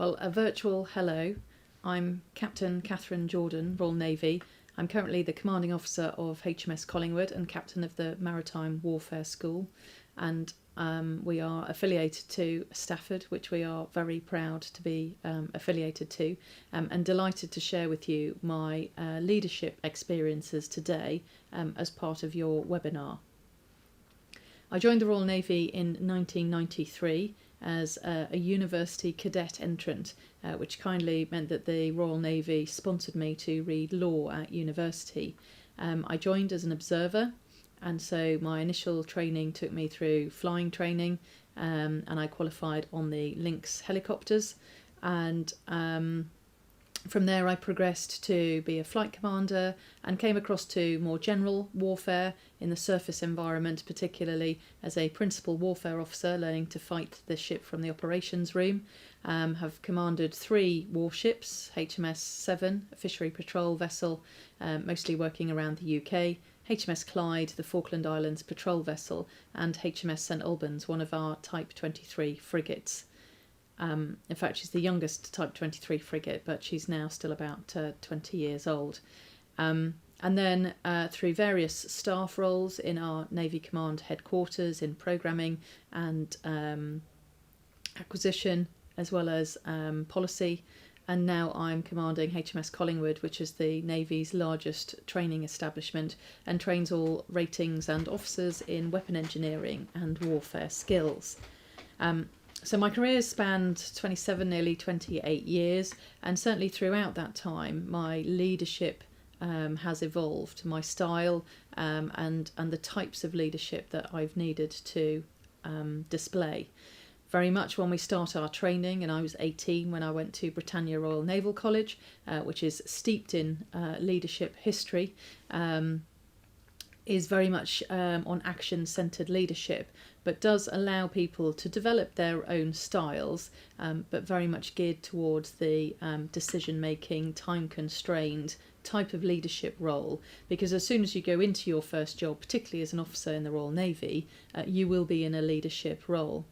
Well, a virtual hello. I'm Captain Catherine Jordan, Royal Navy. I'm currently the Commanding Officer of HMS Collingwood and Captain of the Maritime Warfare School. And we are affiliated to Stafford, which we are very proud to be affiliated to, and delighted to share with you my leadership experiences today as part of your webinar. I joined the Royal Navy in 1993 as a university cadet entrant, which kindly meant that the Royal Navy sponsored me to read law at university. I joined as an observer, and so my initial training took me through flying training, and I qualified on the Lynx helicopters, and from there I progressed to be a flight commander and came across to more general warfare in the surface environment, particularly as a principal warfare officer, learning to fight the ship from the operations room. Have commanded 3 warships, HMS 7, a fishery patrol vessel, mostly working around the UK, HMS Clyde, the Falkland Islands patrol vessel, and HMS St Albans, one of our Type 23 frigates. In fact, she's the youngest Type 23 frigate, but she's now still about 20 years old. And then through various staff roles in our Navy Command headquarters in programming and acquisition, as well as policy. And now I'm commanding HMS Collingwood, which is the Navy's largest training establishment and trains all ratings and officers in weapon engineering and warfare skills. So my career spanned 27, nearly 28 years, and certainly throughout that time my leadership has evolved, my style and the types of leadership that I've needed to display. Very much when we start our training, and I was 18 when I went to Britannia Royal Naval College, which is steeped in leadership history, is very much on action-centred leadership, but does allow people to develop their own styles, but very much geared towards the decision-making, time-constrained type of leadership role, because as soon as you go into your first job, particularly as an officer in the Royal Navy, you will be in a leadership role.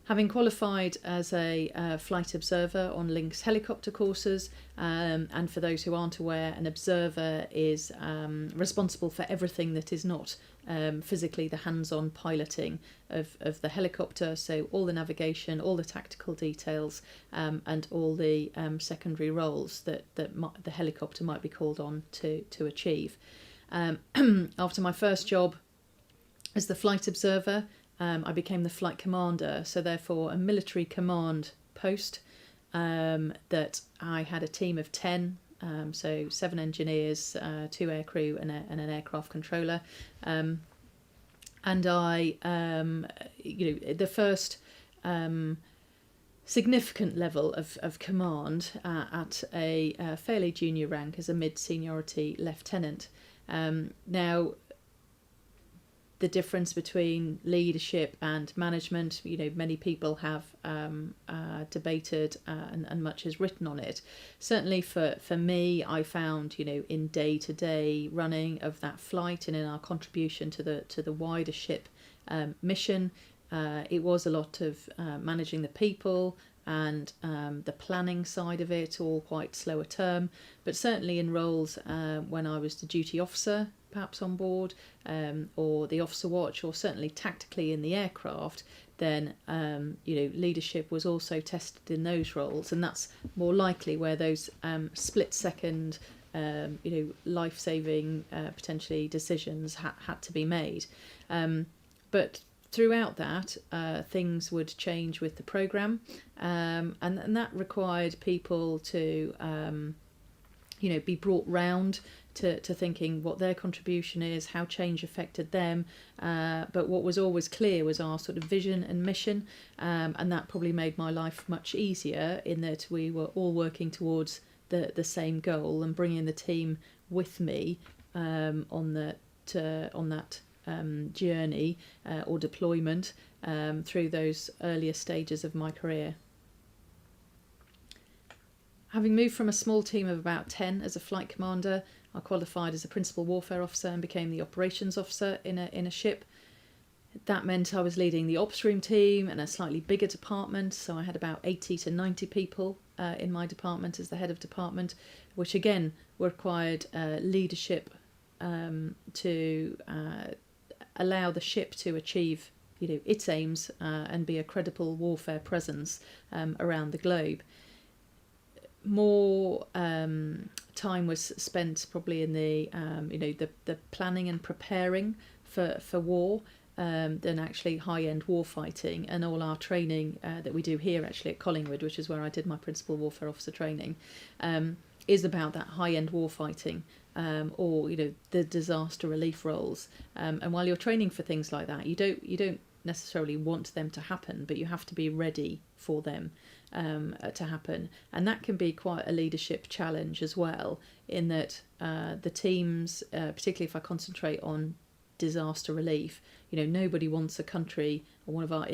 Having qualified as a flight observer on Lynx helicopter courses, and for those who aren't aware, an observer is responsible for everything that is not physically the hands-on piloting of the helicopter, so all the navigation, all the tactical details, and all the secondary roles that the helicopter might be called on to achieve. After my first job as the flight observer, I became the flight commander, so therefore a military command post that I had a team of 10, so 7 engineers, 2 aircrew and an aircraft controller. And I, the first significant level of command at a fairly junior rank as a mid-seniority lieutenant. Now, the difference between leadership and management, many people have debated and much is written on it. Certainly for me, I found, in day-to-day running of that flight and in our contribution to the wider ship mission, it was a lot of managing the people and the planning side of it, all quite slower term, but certainly in roles when I was the duty officer, perhaps on board, or the officer watch, or certainly tactically in the aircraft, then leadership was also tested in those roles, and that's more likely where those split-second, life-saving potentially decisions had to be made. But throughout that, things would change with the programme, and that required people to be brought round to thinking what their contribution is, how change affected them, but what was always clear was our sort of vision and mission, and that probably made my life much easier in that we were all working towards the same goal and bringing the team with me on that journey or deployment through those earlier stages of my career. Having moved from a small team of about 10 as a flight commander, I qualified as a principal warfare officer and became the operations officer in a ship. that meant I was leading the ops room team and a slightly bigger department. So I had about 80 to 90 people in my department as the head of department, which again required leadership to allow the ship to achieve its aims and be a credible warfare presence around the globe. More time was spent probably in the the planning and preparing for war than actually high-end war fighting. And all our training that we do here actually at Collingwood, which is where I did my principal warfare officer training, is about that high-end war fighting or the disaster relief roles. And while you're training for things like that, you don't necessarily want them to happen, but you have to be ready for them to happen. And that can be quite a leadership challenge as well, in that the teams, particularly if I concentrate on disaster relief, nobody wants a country or one of our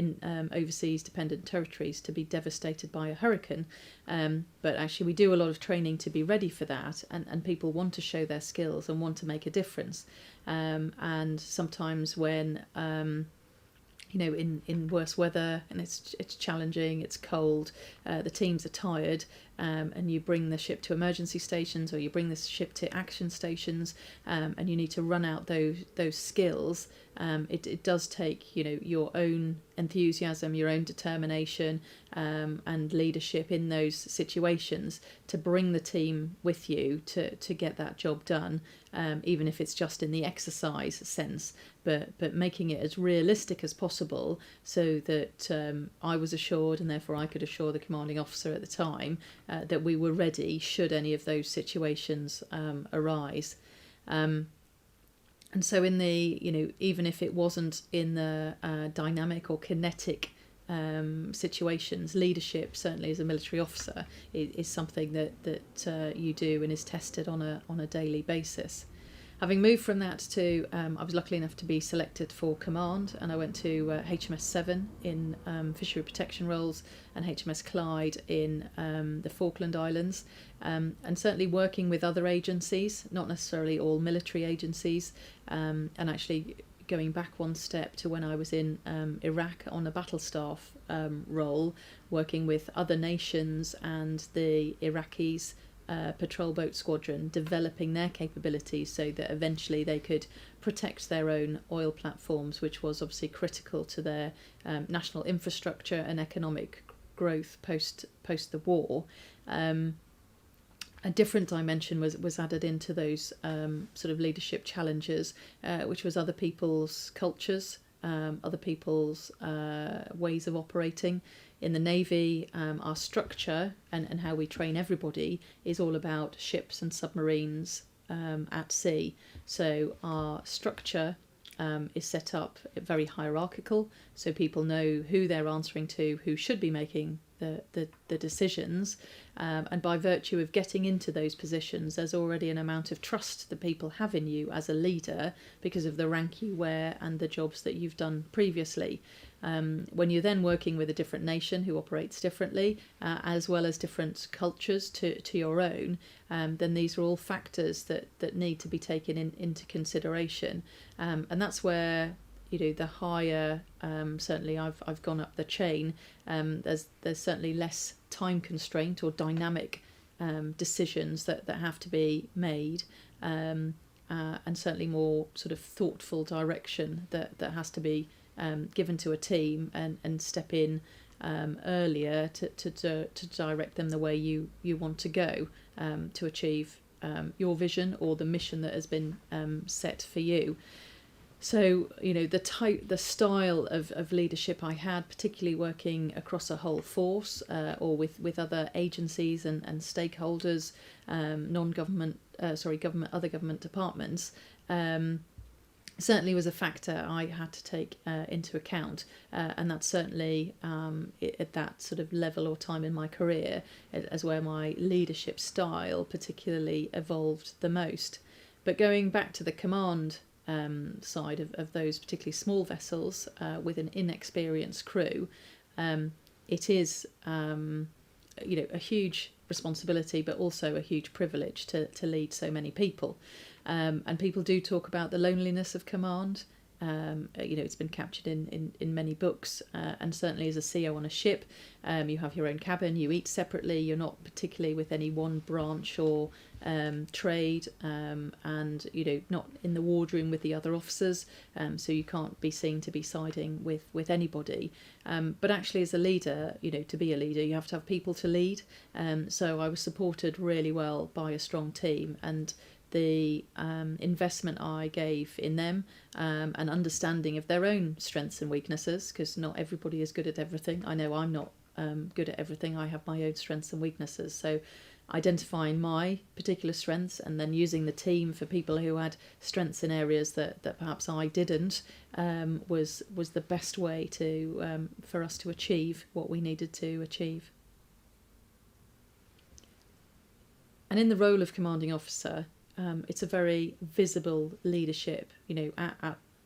overseas dependent territories to be devastated by a hurricane, but actually we do a lot of training to be ready for that, and people want to show their skills and want to make a difference, and sometimes when in worse weather and it's challenging, it's cold, the teams are tired, and you bring the ship to emergency stations or you bring the ship to action stations, and you need to run out those skills. It does take your own enthusiasm, your own determination, and leadership in those situations to bring the team with you to get that job done, even if it's just in the exercise sense, but making it as realistic as possible so that I was assured, and therefore I could assure the commanding officer at the time, that we were ready should any of those situations arise. And so in the, even if it wasn't in the dynamic or kinetic situations, leadership, certainly as a military officer, is something that you do and is tested on a daily basis. Having moved from that to, I was lucky enough to be selected for command, and I went to HMS 7 in fishery protection roles and HMS Clyde in the Falkland Islands, and certainly working with other agencies, not necessarily all military agencies, and actually going back one step to when I was in Iraq on a battle staff role, working with other nations and the Iraqis patrol boat squadron, developing their capabilities so that eventually they could protect their own oil platforms, which was obviously critical to their national infrastructure and economic growth post the war. A different dimension was added into those sort of leadership challenges, which was other people's cultures, other people's ways of operating. In the Navy, our structure and how we train everybody is all about ships and submarines at sea. So our structure is set up very hierarchical, so people know who they're answering to, who should be making the decisions, and by virtue of getting into those positions, there's already an amount of trust that people have in you as a leader because of the rank you wear and the jobs that you've done previously. When you're then working with a different nation who operates differently, as well as different cultures to your own, then these are all factors that need to be taken into consideration, and that's where the higher certainly I've gone up the chain, there's certainly less time constraint or dynamic decisions that have to be made, and certainly more sort of thoughtful direction that has to be given to a team and step in earlier to direct them the way you want to go to achieve your vision or the mission that has been set for you. So, the style of leadership I had, particularly working across a whole force or with other agencies and stakeholders, non-government, other government departments, certainly was a factor I had to take into account. And that's certainly at that sort of level or time in my career as where my leadership style particularly evolved the most. But going back to the command side of those particularly small vessels with an inexperienced crew, it is a huge responsibility, but also a huge privilege to lead so many people. And people do talk about the loneliness of command, It's been captured in many books, and certainly as a CO on a ship, you have your own cabin, you eat separately, you're not particularly with any one branch or trade, and not in the wardroom with the other officers, so you can't be seen to be siding with anybody. But actually as a leader, to be a leader you have to have people to lead, so I was supported really well by a strong team, and the investment I gave in them, and understanding of their own strengths and weaknesses, because not everybody is good at everything. I know I'm not good at everything. I have my own strengths and weaknesses, so identifying my particular strengths and then using the team for people who had strengths in areas that perhaps I didn't, was the best way to for us to achieve what we needed to achieve. And in the role of commanding officer, it's a very visible leadership.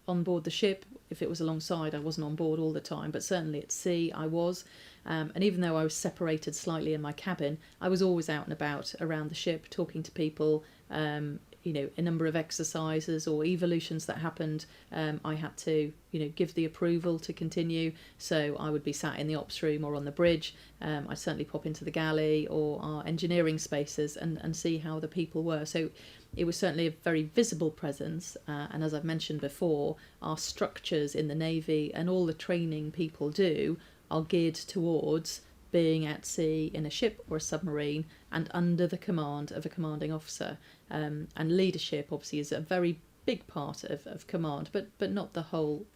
On board the ship, if it was alongside, I wasn't on board all the time, but certainly at sea I was. And even though I was separated slightly in my cabin, I was always out and about around the ship, talking to people. A number of exercises or evolutions that happened, I had to give the approval to continue, so I would be sat in the ops room or on the bridge. I'd certainly pop into the galley or our engineering spaces and see how the people were, so it was certainly a very visible presence, and as I've mentioned before, our structures in the Navy and all the training people do are geared towards being at sea in a ship or a submarine and under the command of a commanding officer. And leadership obviously is a very big part of command, but not the whole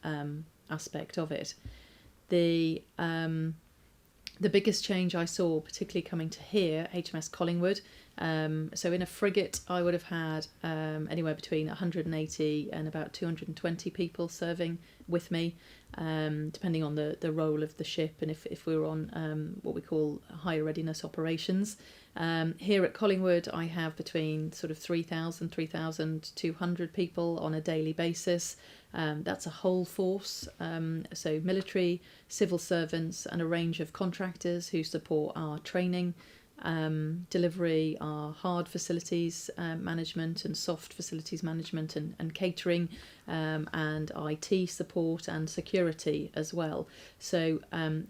aspect of it. The biggest change I saw, particularly coming to here, HMS Collingwood, so in a frigate I would have had anywhere between 180 and about 220 people serving with me, depending on the role of the ship and if we were on what we call higher readiness operations. Here at Collingwood I have between sort of 3,200 people on a daily basis. That's a whole force, so military, civil servants and a range of contractors who support our training, delivery, our hard facilities management and soft facilities management and catering, and IT support and security as well. So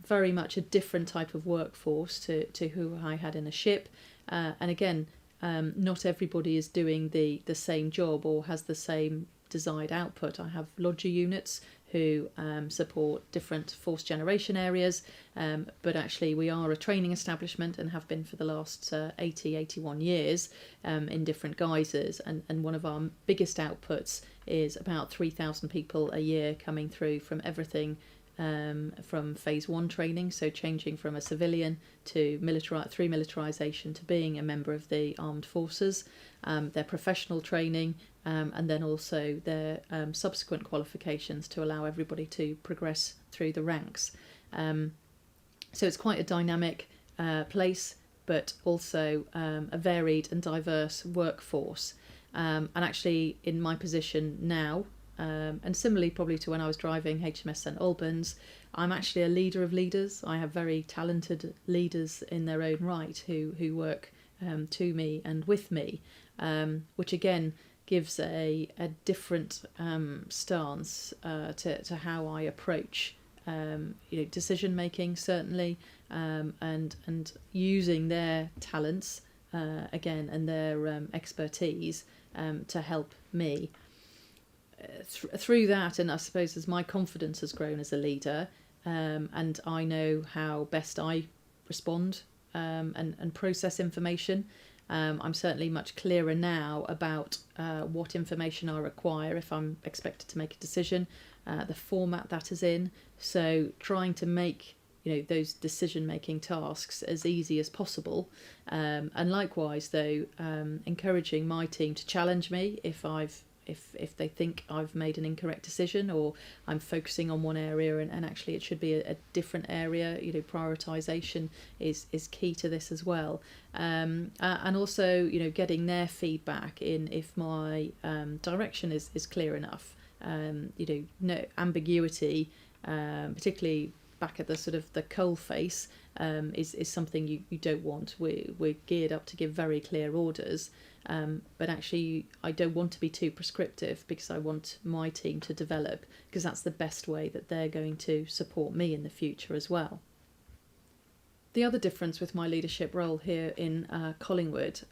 very much a different type of workforce to who I had in a ship, and again, not everybody is doing the same job or has the same desired output. I have lodger units who support different force generation areas, but actually we are a training establishment and have been for the last 81 years in different guises, and one of our biggest outputs is about 3,000 people a year coming through from everything from phase 1 training, so changing from a civilian to through militarisation to being a member of the armed forces, their professional training, and then also their subsequent qualifications to allow everybody to progress through the ranks. So it's quite a dynamic place, but also a varied and diverse workforce. And actually in my position now, and similarly probably to when I was driving HMS St Albans, I'm actually a leader of leaders. I have very talented leaders in their own right who work to me and with me, which again gives a different stance to how I approach decision making, certainly, and using their talents again and their expertise to help me. Through that, and I suppose as my confidence has grown as a leader, and I know how best I respond and process information, I'm certainly much clearer now about what information I require if I'm expected to make a decision, the format that is in, so trying to make those decision-making tasks as easy as possible, and likewise though encouraging my team to challenge me if they think I've made an incorrect decision or I'm focusing on one area and actually it should be a different area. Prioritisation is key to this as well, and also getting their feedback in if my direction is clear enough. No ambiguity, particularly back at the sort of the coal face is something you don't want. We're geared up to give very clear orders, but actually I don't want to be too prescriptive, because I want my team to develop, because that's the best way that they're going to support me in the future as well. The other difference with my leadership role here in Collingwood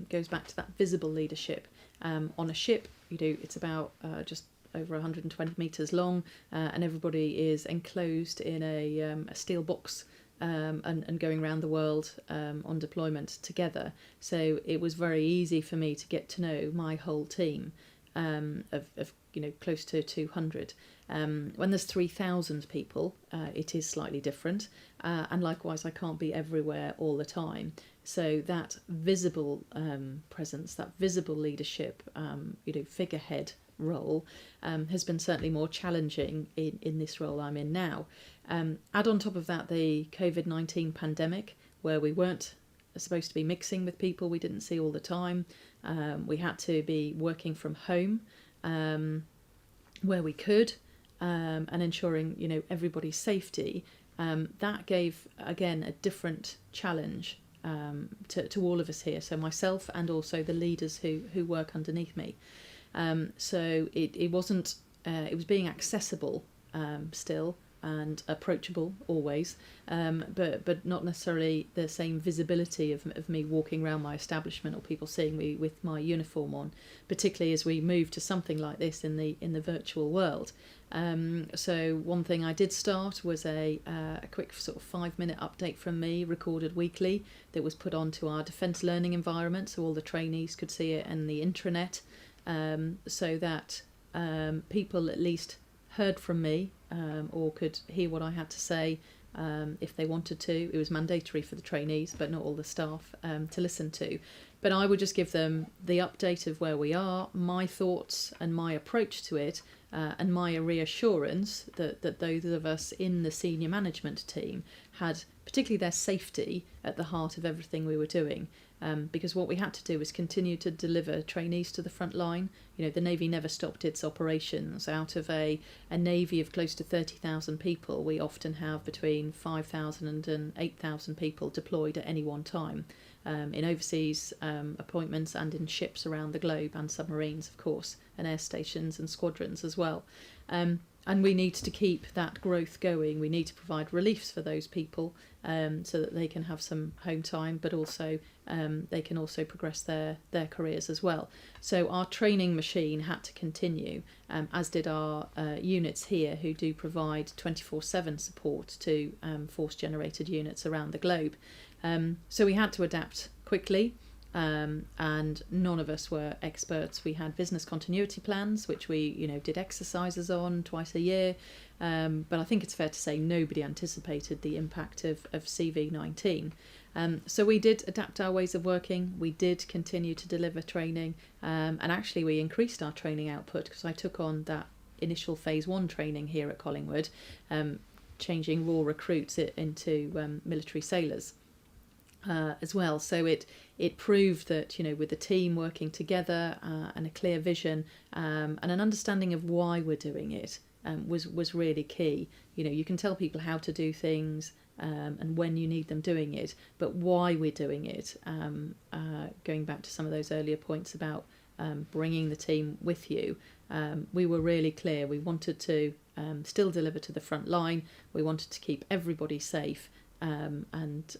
goes back to that visible leadership. On a ship, it's about just over 120 metres long, and everybody is enclosed in a steel box and going around the world on deployment together. So it was very easy for me to get to know my whole team of close to 200. When there's 3,000 people, it is slightly different, and likewise I can't be everywhere all the time. So that visible presence, that visible leadership, figurehead role has been certainly more challenging in this role I'm in now. Add on top of that the COVID-19 pandemic, where we weren't supposed to be mixing with people we didn't see all the time. We had to be working from home where we could, and ensuring everybody's safety. That gave, again, a different challenge to all of us here, so myself and also the leaders who work underneath me. So it wasn't, it was being accessible still and approachable always, but not necessarily the same visibility of me walking around my establishment or people seeing me with my uniform on, particularly as we move to something like this in the virtual world. So one thing I did start was a quick sort of 5-minute update from me, recorded weekly, that was put onto our defence learning environment, so all the trainees could see it, and the intranet, so that people at least heard from me, or could hear what I had to say if they wanted to. It was mandatory for the trainees, but not all the staff, to listen to. But I would just give them the update of where we are, my thoughts and my approach to it, and my reassurance that those of us in the senior management team had particularly their safety at the heart of everything we were doing. Because what we had to do was continue to deliver trainees to the front line. The Navy never stopped its operations. Out of a Navy of close to 30,000 people, we often have between 5,000 and 8,000 people deployed at any one time, in overseas appointments and in ships around the globe, and submarines, of course, and air stations and squadrons as well. And we need to keep that growth going. We need to provide reliefs for those people, so that they can have some home time, but also they can also progress their careers as well. So our training machine had to continue, as did our units here, who do provide 24/7 support to force-generated units around the globe. So we had to adapt quickly. And none of us were experts. We had business continuity plans, which we did exercises on twice a year, but I think it's fair to say nobody anticipated the impact of CV-19. So we did adapt our ways of working. We did continue to deliver training, and actually we increased our training output, because I took on that initial phase 1 training here at Collingwood, changing raw recruits into military sailors. As well, so it proved that with the team working together, and a clear vision, and an understanding of why we're doing it, was really key. You can tell people how to do things, and when you need them doing it, but why we're doing it. Going back to some of those earlier points about bringing the team with you, we were really clear. We wanted to still deliver to the front line. We wanted to keep everybody safe. And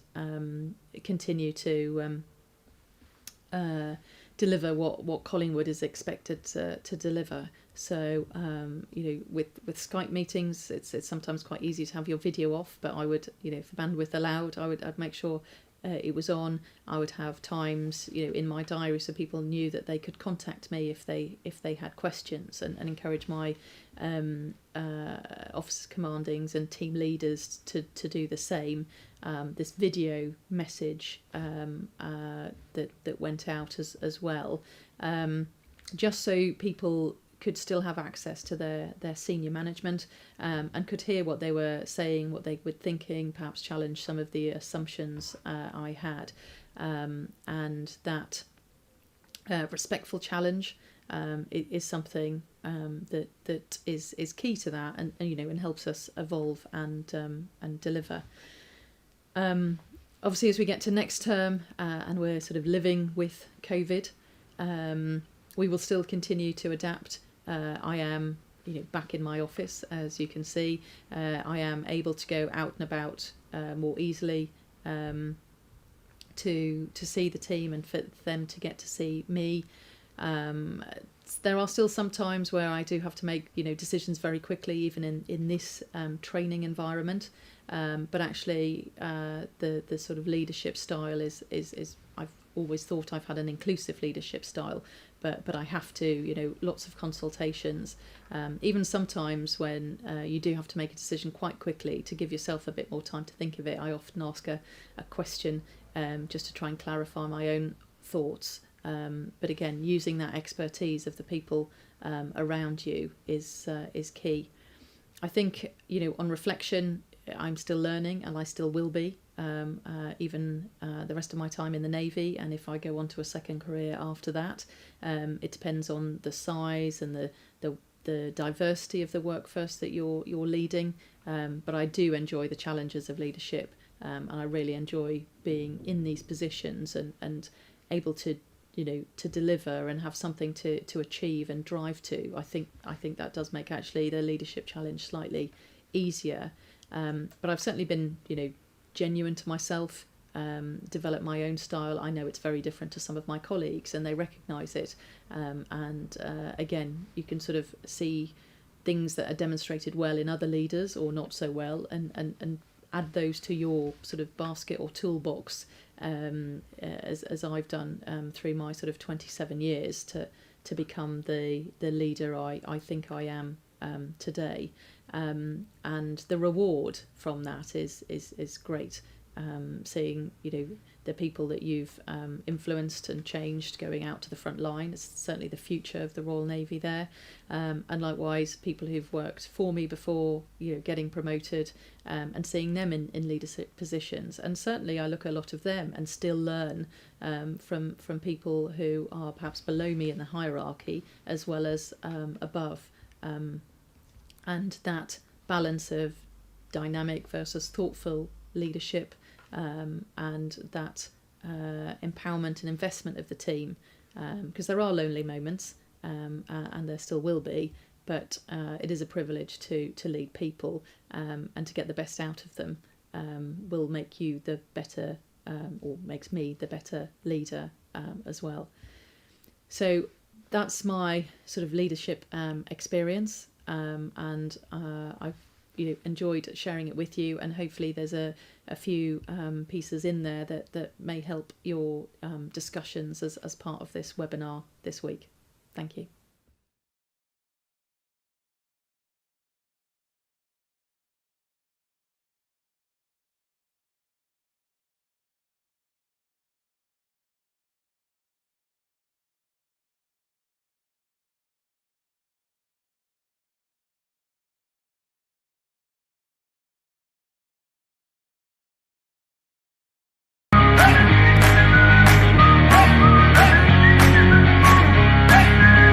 continue to deliver what Collingwood is expected to deliver. So with Skype meetings, it's sometimes quite easy to have your video off, but I would, for bandwidth allowed, I'd make sure it was on. I would have times in my diary so people knew that they could contact me if they had questions, and encourage my officers commandings and team leaders to do the same. This video message that went out as well, just so people could still have access to their senior management, and could hear what they were saying, what they were thinking, perhaps challenge some of the assumptions I had, and that respectful challenge is something that is key to that, and and helps us evolve and deliver. Obviously, as we get to next term and we're sort of living with COVID, we will still continue to adapt. I am back in my office, as you can see. I am able to go out and about more easily, to see the team and for them to get to see me. There are still some times where I do have to make decisions very quickly, even in this training environment. But actually, the sort of leadership style is I've always thought I've had an inclusive leadership style, but I have to lots of consultations, even sometimes when you do have to make a decision quite quickly to give yourself a bit more time to think of it. I often ask a question just to try and clarify my own thoughts. But again, using that expertise of the people around you is key. I think on reflection, I'm still learning, and I still will be, even the rest of my time in the Navy, and if I go on to a second career after that. It depends on the size and the diversity of the workforce that you're leading, but I do enjoy the challenges of leadership, and I really enjoy being in these positions and able to to deliver and have something to achieve and drive to. I think that does make actually the leadership challenge slightly easier. But I've certainly been genuine to myself, developed my own style. I know it's very different to some of my colleagues, and they recognise it. And again, you can sort of see things that are demonstrated well in other leaders or not so well, and add those to your sort of basket or toolbox, as I've done through my sort of 27 years to become the leader I think I am today. And the reward from that is great. Seeing the people that you've influenced and changed going out to the front line. It's certainly the future of the Royal Navy there, and likewise people who've worked for me before, getting promoted, and seeing them in leadership positions. And certainly I look at a lot of them and still learn from people who are perhaps below me in the hierarchy as well as above. And that balance of dynamic versus thoughtful leadership, and that empowerment and investment of the team, because there are lonely moments, and there still will be, but it is a privilege to lead people, and to get the best out of them will make you the better, or makes me the better leader as well. So that's my sort of leadership experience, and I've enjoyed sharing it with you, and hopefully there's a few pieces in there that may help your discussions as part of this webinar this week. Thank you.